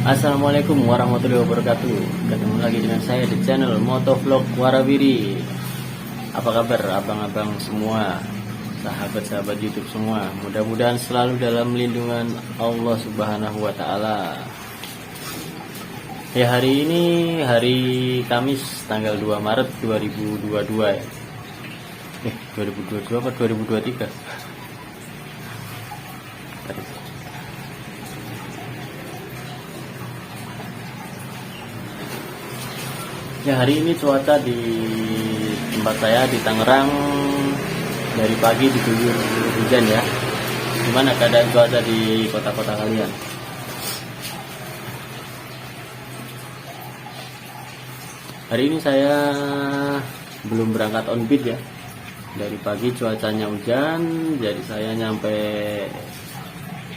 Assalamualaikum warahmatullahi wabarakatuh. Ketemu lagi dengan saya di channel Motovlog Warawiri. Apa kabar abang-abang semua, sahabat-sahabat YouTube semua? Mudah-mudahan selalu dalam lindungan Allah Subhanahu wa taala. Ya, hari ini hari Kamis tanggal 2 Maret 2022 ya. 2022 apa 2023? Ya, hari ini cuaca di tempat saya di Tangerang dari pagi diguyur hujan ya. Gimana keadaan cuaca di kota-kota kalian? Hari ini saya belum berangkat on beat ya. Dari pagi cuacanya hujan, jadi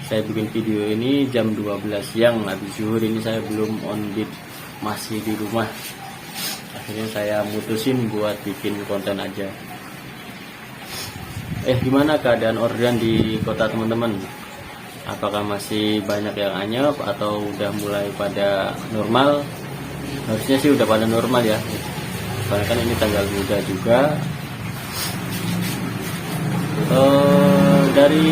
saya bikin video ini jam 12 siang. Habis zuhur ini saya belum on beat, masih di rumah. Akhirnya saya mutusin buat bikin konten aja. Gimana keadaan orderan di kota teman-teman? Apakah masih banyak yang anyep atau udah mulai pada normal? Harusnya sih udah pada normal ya, karena kan ini tanggal muda juga. Dari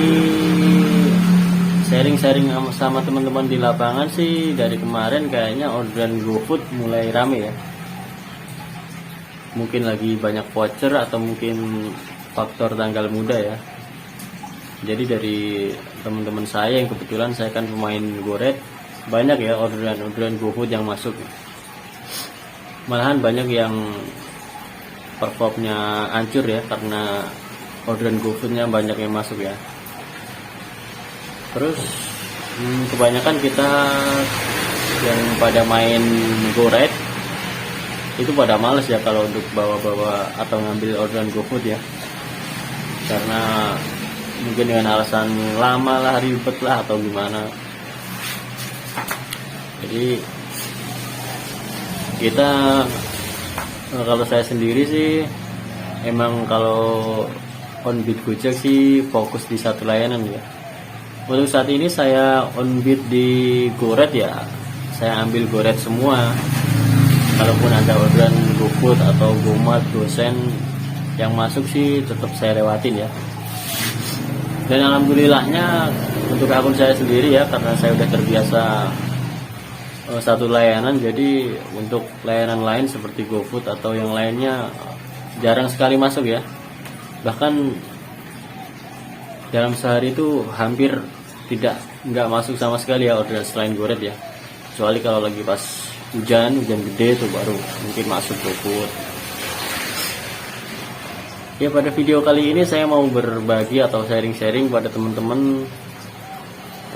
sharing-sharing sama teman-teman di lapangan sih, dari kemarin kayaknya orderan GoFood mulai rame ya. Mungkin lagi banyak voucher atau mungkin faktor tanggal muda ya. Jadi dari teman-teman saya yang kebetulan saya kan pemain goret, banyak ya orderan GoFood yang masuk. Malahan banyak yang performnya hancur ya, karena orderan GoFoodnya banyak yang masuk ya. Terus kebanyakan kita yang pada main goret itu pada males ya kalau untuk bawa-bawa atau ngambil orderan GoFood ya, karena mungkin dengan alasan lama lah, ribet lah atau gimana. Jadi kita, kalau saya sendiri sih emang kalau on beat Gojek sih fokus di satu layanan ya. Untuk saat ini saya on beat di Goret ya, saya ambil Goret semua. Kalaupun ada orderan GoFood atau GoMart, GoSend yang masuk sih tetap saya lewatin ya. Dan alhamdulillahnya untuk akun saya sendiri ya, karena saya udah terbiasa satu layanan, jadi untuk layanan lain seperti GoFood atau yang lainnya jarang sekali masuk ya. Bahkan dalam sehari itu hampir nggak masuk sama sekali ya orderan selain Goret ya. Kecuali kalau lagi pas hujan gede tuh baru mungkin masuk GoFood. Ya, pada video kali ini saya mau berbagi atau sharing-sharing pada teman-teman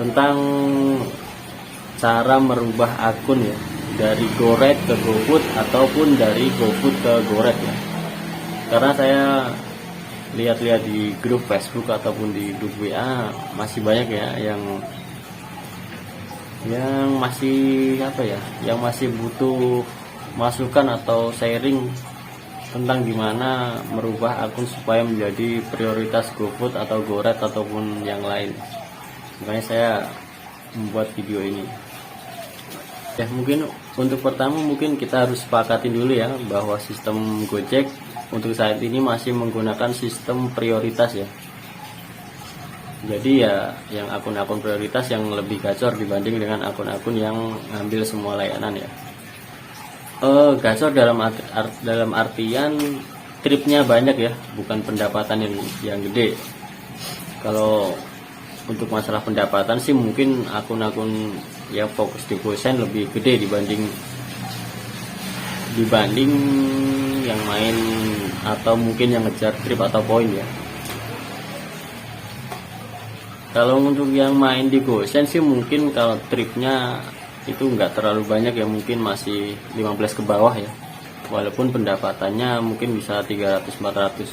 tentang cara merubah akun ya, dari Goret ke GoFood ataupun dari GoFood ke Goret ya. Karena saya lihat-lihat di grup Facebook ataupun di grup WA masih banyak ya yang masih yang masih butuh masukan atau sharing tentang gimana merubah akun supaya menjadi prioritas GoFood atau Goret ataupun yang lain. Makanya saya membuat video ini ya. Mungkin untuk pertama mungkin kita harus sepakatin dulu ya, bahwa sistem Gojek untuk saat ini masih menggunakan sistem prioritas ya. Jadi ya yang akun-akun prioritas yang lebih gacor dibanding dengan akun-akun yang ngambil semua layanan ya. Gacor dalam artian tripnya banyak ya, bukan pendapatan yang gede. Kalau untuk masalah pendapatan sih mungkin akun-akun yang fokus di GoSend lebih gede dibanding yang main atau mungkin yang ngejar trip atau poin ya. Kalau untuk yang main di GoSend sih mungkin kalau tripnya itu nggak terlalu banyak ya, mungkin masih 15 ke bawah ya, walaupun pendapatannya mungkin bisa 300-400.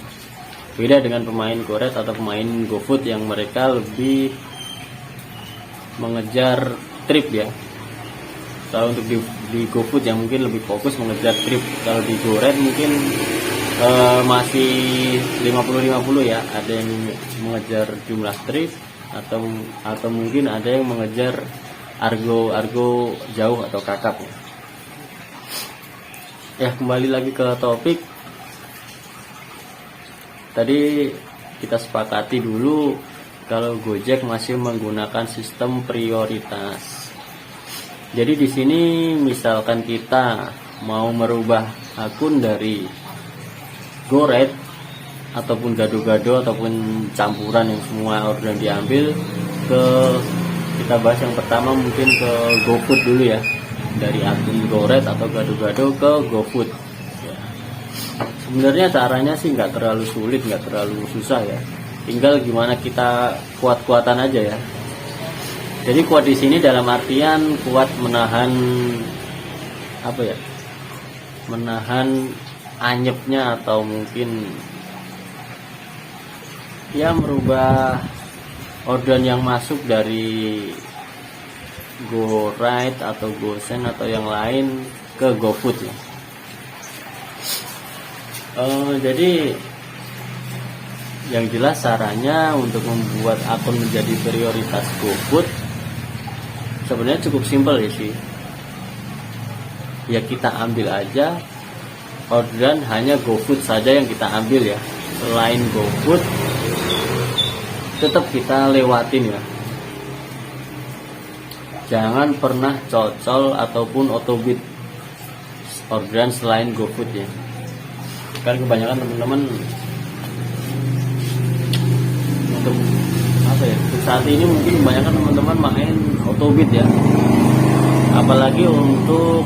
Beda dengan pemain Goret atau pemain GoFood yang mereka lebih mengejar trip ya. Kalau untuk di GoFood yang mungkin lebih fokus mengejar trip. Kalau di Goret mungkin masih 50-50 ya, ada yang mengejar jumlah trip atau mungkin ada yang mengejar argo jauh atau kakap ya. Ya, kembali lagi ke topik. Tadi kita sepakati dulu kalau Gojek masih menggunakan sistem prioritas. Jadi di sini misalkan kita mau merubah akun dari GoRide ataupun gado-gado ataupun campuran yang semua orderan diambil ke, kita bahas yang pertama mungkin ke GoFood dulu ya. Dari akun GoRide atau gado-gado ke GoFood. Sebenarnya caranya sih nggak terlalu sulit, nggak terlalu susah ya. Tinggal gimana kita kuat-kuatan aja ya. Jadi kuat di sini dalam artian kuat menahan apa ya? Menahan anyepnya atau mungkin ya merubah orderan yang masuk dari GoRide atau GoSend atau yang lain ke GoFood ya. Jadi yang jelas caranya untuk membuat akun menjadi prioritas GoFood sebenarnya cukup simpel ya sih. Ya kita ambil aja orderan hanya GoFood saja yang kita ambil ya. Selain GoFood tetap kita lewatin ya. Jangan pernah cocol ataupun autobid orderan selain GoFood ya. Kan kebanyakan teman-teman untuk apa ya, untuk saat ini mungkin kebanyakan teman-teman main autobid ya, apalagi untuk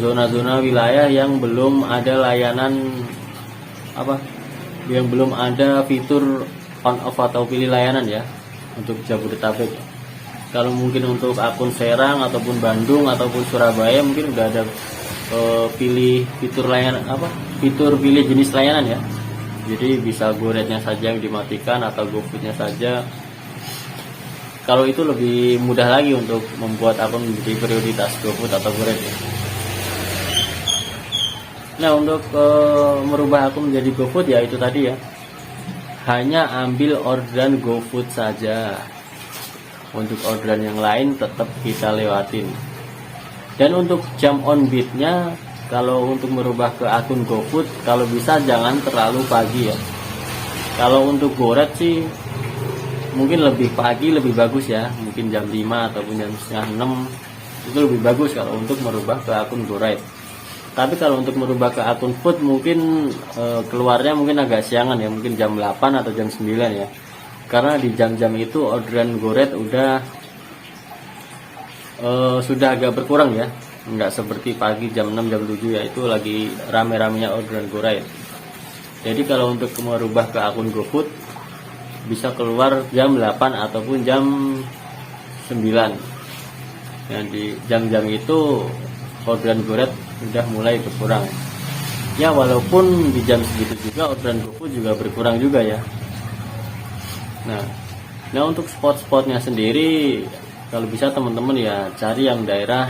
zona-zona wilayah yang belum ada layanan apa, yang belum ada fitur on off atau pilih layanan ya untuk Jabodetabek. Kalau mungkin untuk akun Serang ataupun Bandung ataupun Surabaya mungkin udah ada pilih fitur layanan apa, fitur pilih jenis layanan ya. Jadi bisa GoRide-nya saja yang dimatikan atau GoFood-nya saja. Kalau itu lebih mudah lagi untuk membuat akun menjadi prioritas GoFood atau GoRide ya. Nah, untuk merubah akun menjadi GoFood ya itu tadi ya. Hanya ambil orderan GoFood saja. Untuk orderan yang lain tetap kita lewatin. Dan untuk jam on bid-nya, kalau untuk merubah ke akun GoFood, kalau bisa jangan terlalu pagi ya. Kalau untuk GoRide sih mungkin lebih pagi lebih bagus ya, mungkin jam 5 ataupun jam setengah 6 itu lebih bagus kalau untuk merubah ke akun GoRide. Tapi kalau untuk merubah ke akun Food mungkin keluarnya mungkin agak siangan ya, mungkin jam 8 atau jam 9 ya. Karena di jam-jam itu orderan GoRide sudah agak berkurang ya, nggak seperti pagi jam 6 jam 7 ya, itu lagi rame-ramenya orderan GoRide. Jadi kalau untuk merubah ke akun GoFood bisa keluar jam 8 ataupun jam 9. Nah, di jam-jam itu orderan GoRide sudah mulai berkurang. Ya walaupun di jam segitu juga orderan GoFood juga berkurang juga ya. Nah untuk spot-spotnya sendiri, kalau bisa teman-teman ya cari yang daerah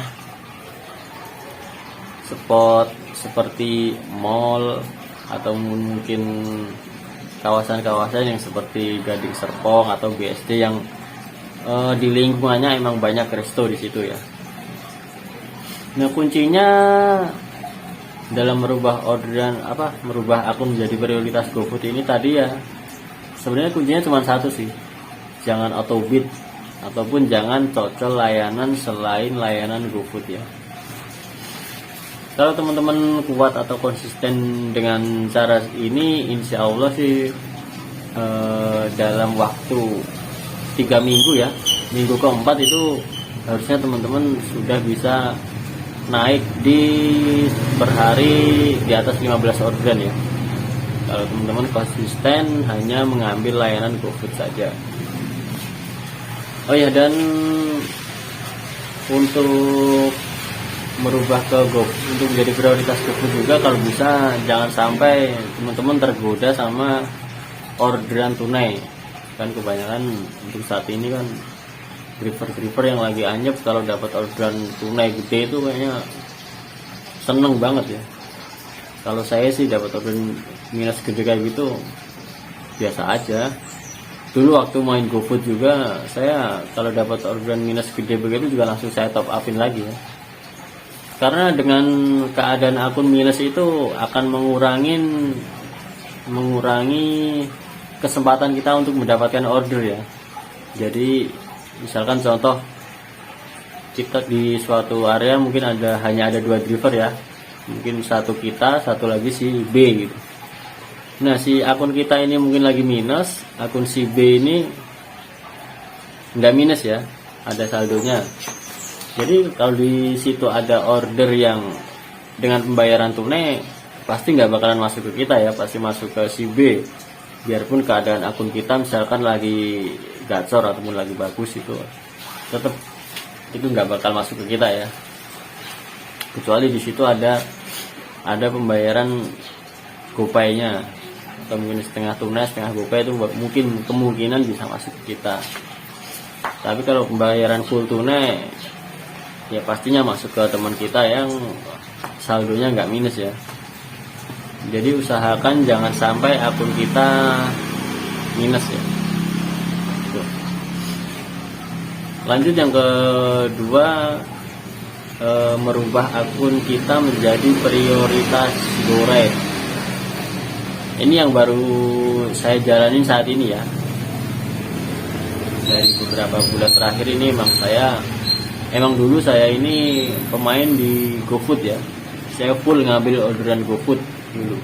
spot seperti mall atau mungkin kawasan-kawasan yang seperti Gading Serpong atau BSD yang di lingkungannya emang banyak resto di situ ya. Nah kuncinya dalam merubah orderan merubah akun menjadi prioritas GoFood ini tadi ya, sebenarnya kuncinya cuma satu sih, jangan autobid ataupun jangan cocol layanan selain layanan GoFood ya. Kalau teman-teman kuat atau konsisten dengan cara ini, insya Allah sih dalam waktu 3 minggu ya, minggu keempat itu harusnya teman-teman sudah bisa naik di per hari di atas 15 orderan ya. Kalau teman-teman konsisten hanya mengambil layanan GoFood saja. Oh ya, dan untuk merubah ke GoFood untuk menjadi prioritas GoFood juga, kalau bisa jangan sampai teman-teman tergoda sama orderan tunai. Kan kebanyakan untuk saat ini kan driver yang lagi anyep kalau dapat orderan tunai gede itu kayaknya seneng banget ya. Kalau saya sih dapat orderan minus gede kayak gitu biasa aja. dulu waktu main GoFood juga, saya kalau dapat orderan minus gede begitu juga langsung saya top upin lagi ya. Karena dengan keadaan akun minus itu akan mengurangi kesempatan kita untuk mendapatkan order ya. Jadi misalkan contoh, kita di suatu area mungkin hanya ada 2 driver ya, mungkin satu kita, satu lagi si B gitu. Nah, si akun kita ini mungkin lagi minus, akun si B ini nggak minus ya, ada saldonya. Jadi kalau di situ ada order yang dengan pembayaran tunai, pasti nggak bakalan masuk ke kita ya, pasti masuk ke si B. Biarpun keadaan akun kita misalkan lagi gacor ataupun lagi bagus, itu tetap itu nggak bakal masuk ke kita ya, kecuali di situ ada pembayaran GoPay-nya, atau mungkin setengah tunai setengah GoPay, itu mungkin kemungkinan bisa masuk ke kita. Tapi kalau pembayaran full tunai ya pastinya masuk ke teman kita yang saldonya nggak minus ya. Jadi usahakan jangan sampai akun kita minus ya. Lanjut yang kedua, merubah akun kita menjadi prioritas GoRide. Ini yang baru saya jalanin saat ini ya. Dari beberapa bulan terakhir ini emang dulu saya ini pemain di GoFood ya. Saya full ngambil orderan GoFood dulu.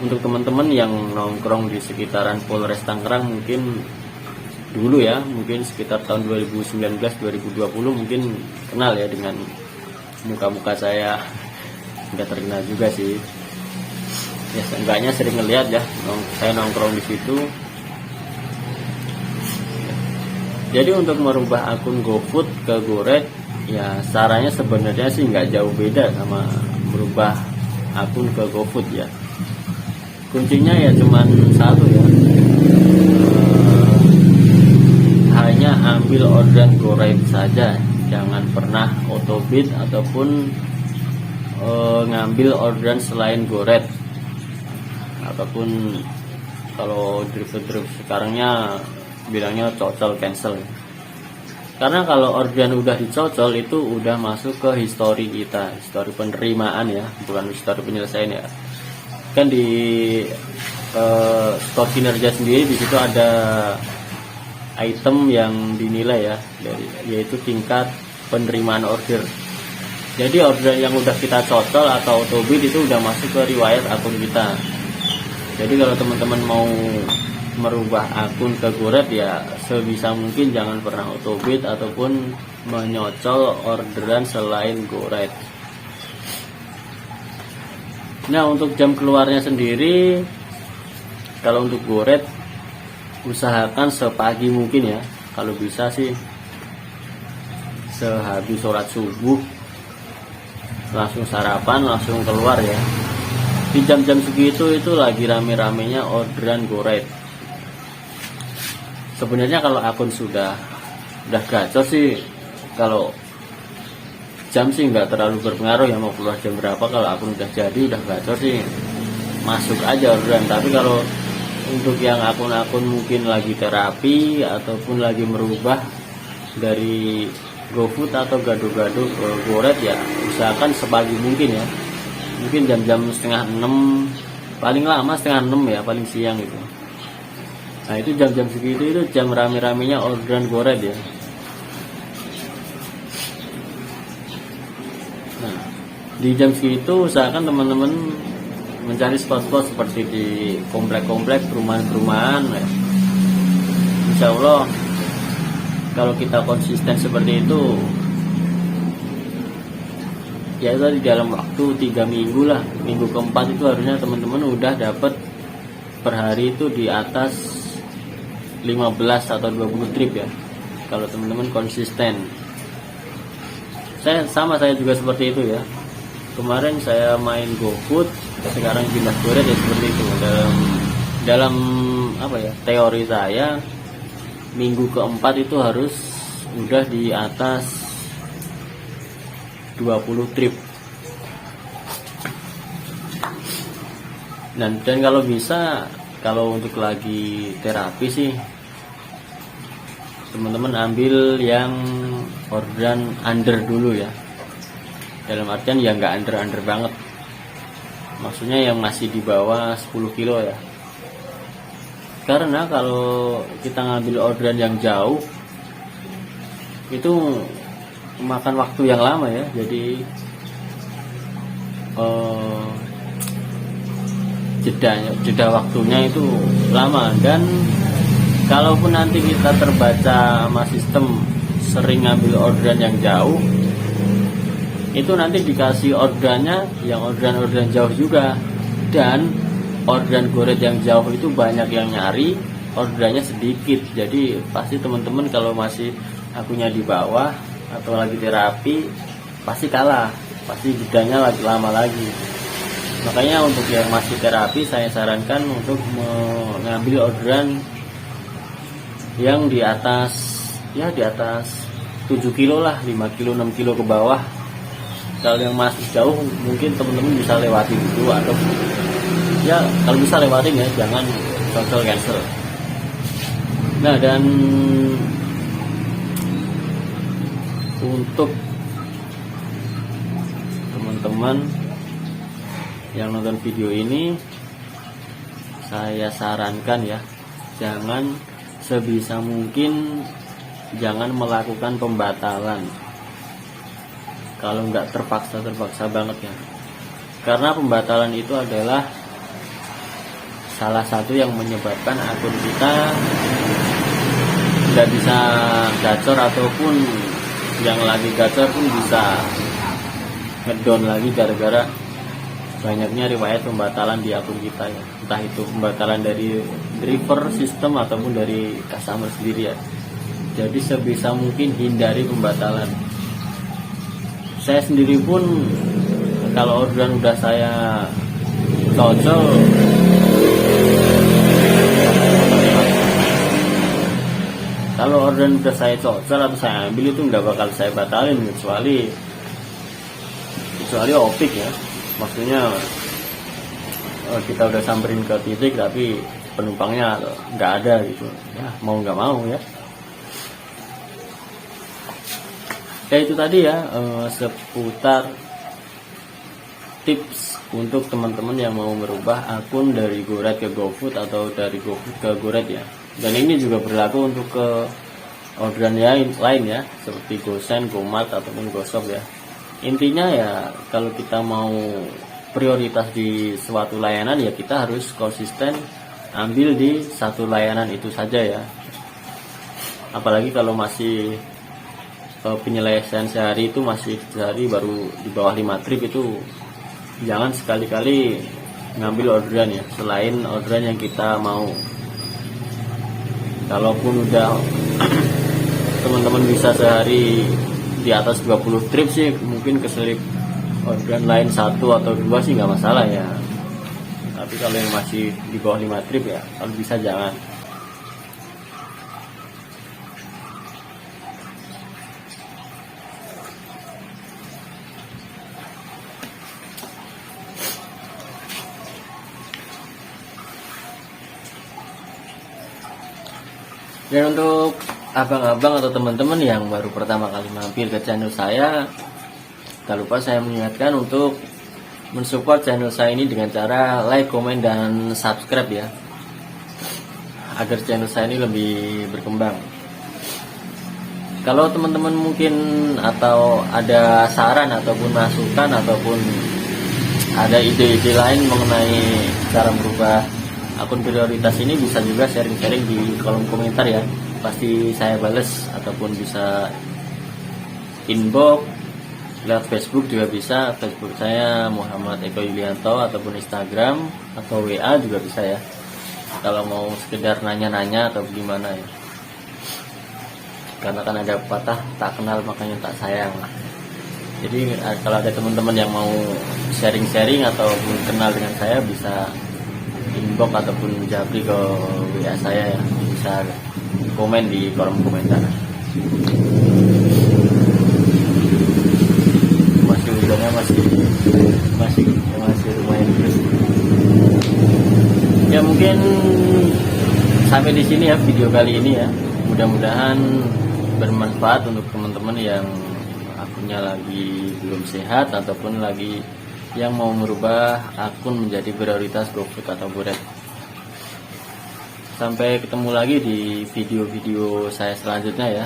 Untuk teman-teman yang nongkrong di sekitaran Polres Tangerang mungkin dulu ya, mungkin sekitar tahun 2019-2020 mungkin kenal ya dengan muka-muka saya. Nggak terkenal juga sih ya, seenggaknya sering ngeliat ya saya nongkrong di situ. Jadi untuk merubah akun GoFood ke GoRide ya, caranya sebenarnya sih nggak jauh beda sama merubah akun ke GoFood ya. Kuncinya ya cuman satu ya, hanya ambil orderan GoRide saja, jangan pernah autobid ataupun ngambil orderan selain GoRide, ataupun kalau driver sekarangnya bilangnya cocol cancel. Karena kalau orderan udah dicocol itu udah masuk ke histori kita, histori penerimaan ya, bukan histori penyelesaian ya. Kan di skor kinerja sendiri di situ ada item yang dinilai ya, yaitu tingkat penerimaan order. Jadi order yang udah kita cocol atau autobid itu udah masuk ke riwayat akun kita. Jadi kalau teman-teman mau merubah akun ke GoRide ya sebisa mungkin jangan pernah autobid ataupun menyocol orderan selain GoRide. Nah, untuk jam keluarnya sendiri, kalau untuk GoRide usahakan sepagi mungkin ya, kalau bisa sih sehabis sholat subuh langsung sarapan langsung keluar ya. Di jam-jam segitu itu lagi rame-ramenya orderan GoRide. Sebenarnya kalau akun sudah gacor sih, kalau jam sih nggak terlalu berpengaruh ya mau keluar jam berapa. Kalau akun udah jadi udah gacor sih masuk aja orderan. Tapi kalau untuk yang akun-akun mungkin lagi terapi ataupun lagi merubah dari GoFood atau gado-gado ke GoRide ya usahakan sepagi mungkin ya, mungkin jam-jam setengah 6, paling lama setengah 6 ya, paling siang itu. Nah itu jam-jam segitu itu jam rame-ramenya orderan GoRide ya. Nah di jam segitu usahakan teman-teman mencari spot-spot seperti di komplek-komplek, perumahan-perumahan ya. Insya Allah kalau kita konsisten seperti itu ya itu di dalam waktu 3 minggu lah, minggu keempat itu harusnya teman-teman udah dapat per hari itu di atas 15 atau 20 trip ya, kalau teman-teman konsisten. Saya juga seperti itu ya. Kemarin saya main GoFood, sekarang pindah GoRide ya seperti itu. Dalam apa ya, teori saya minggu keempat itu harus udah di atas 20 trip. Dan kalau bisa kalau untuk lagi terapi sih teman-teman ambil yang organ under dulu ya, dalam artian ya nggak under banget, maksudnya yang masih di bawah 10 kilo ya. Karena kalau kita ngambil organ yang jauh itu makan waktu yang lama ya, jadi jeda waktunya itu lama. Dan kalaupun nanti kita terbaca sama sistem sering ngambil organ yang jauh, itu nanti dikasih organnya yang organ jauh juga, dan organ goret yang jauh itu banyak yang nyari, organnya sedikit. Jadi pasti teman-teman kalau masih akunya di bawah atau lagi terapi pasti kalah, pasti jedanya lagi lama lagi. Makanya untuk yang masih terapi saya sarankan untuk mengambil organ yang di atas 7 kilo lah, 5 kilo 6 kilo ke bawah. Kalau yang masih jauh mungkin teman-teman bisa lewati dulu, atau ya kalau bisa lewatin ya, jangan cancel. Nah, dan untuk teman-teman yang nonton video ini, saya sarankan ya, jangan sebisa mungkin jangan melakukan pembatalan kalau nggak terpaksa banget ya. Karena pembatalan itu adalah salah satu yang menyebabkan akun kita tidak bisa gacor, ataupun yang lagi gacor pun bisa ngedown lagi gara-gara banyaknya riwayat pembatalan di akun kita ya. Entah itu pembatalan dari driver sistem ataupun dari customer sendiri ya. Jadi sebisa mungkin hindari pembatalan. Saya sendiri pun kalau organ udah saya cocol, atau saya ambil itu nggak bakal saya batalin, kecuali opik ya. Maksudnya kita udah samperin ke titik tapi penumpangnya nggak ada gitu ya, mau nggak mau ya. Itu tadi ya seputar tips untuk teman-teman yang mau merubah akun dari Goret ke GoFood atau dari GoFood ke Goret ya. Dan ini juga berlaku untuk ke organ lain ya, seperti GoSend, GoMart ataupun GoShop ya. Intinya ya, kalau kita mau prioritas di suatu layanan ya, kita harus konsisten ambil di satu layanan itu saja ya. Apalagi kalau masih penyelesaian sehari itu masih sehari baru di bawah 5 trip, itu jangan sekali-kali ngambil orderan ya, selain orderan yang kita mau. Kalaupun udah teman-teman bisa sehari di atas 20 trip sih, mungkin keselip organ lain 1 atau 2 sih nggak masalah ya. Tapi kalau yang masih di bawah 5 trip ya, kalau bisa jangan. Dan untuk abang-abang atau teman-teman yang baru pertama kali mampir ke channel saya, tak lupa saya mengingatkan untuk mensupport channel saya ini dengan cara like, komen, dan subscribe ya, agar channel saya ini lebih berkembang. Kalau teman-teman mungkin atau ada saran ataupun masukan ataupun ada ide-ide lain mengenai cara merubah akun prioritas ini, bisa juga sharing-sharing di kolom komentar ya. Pasti saya bales, ataupun bisa inbox lewat Facebook juga bisa. Facebook saya Muhammad Eko Yulianto, ataupun Instagram atau WA juga bisa ya, kalau mau sekedar nanya-nanya atau gimana ya. Karena kan ada pepatah, tak kenal makanya tak sayang. Jadi kalau ada teman-teman yang mau sharing-sharing ataupun kenal dengan saya, bisa inbox ataupun japri ke WA saya ya, bisa komen di kolom komentar. Hujannya masih lumayan terus ya. Mungkin sampai di sini ya video kali ini ya. Mudah-mudahan bermanfaat untuk teman-teman yang akunnya lagi belum sehat ataupun lagi yang mau merubah akun menjadi prioritas GoFood atau GoRed. Sampai ketemu lagi di video-video saya selanjutnya ya.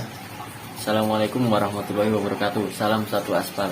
Assalamualaikum warahmatullahi wabarakatuh. Salam satu aspal.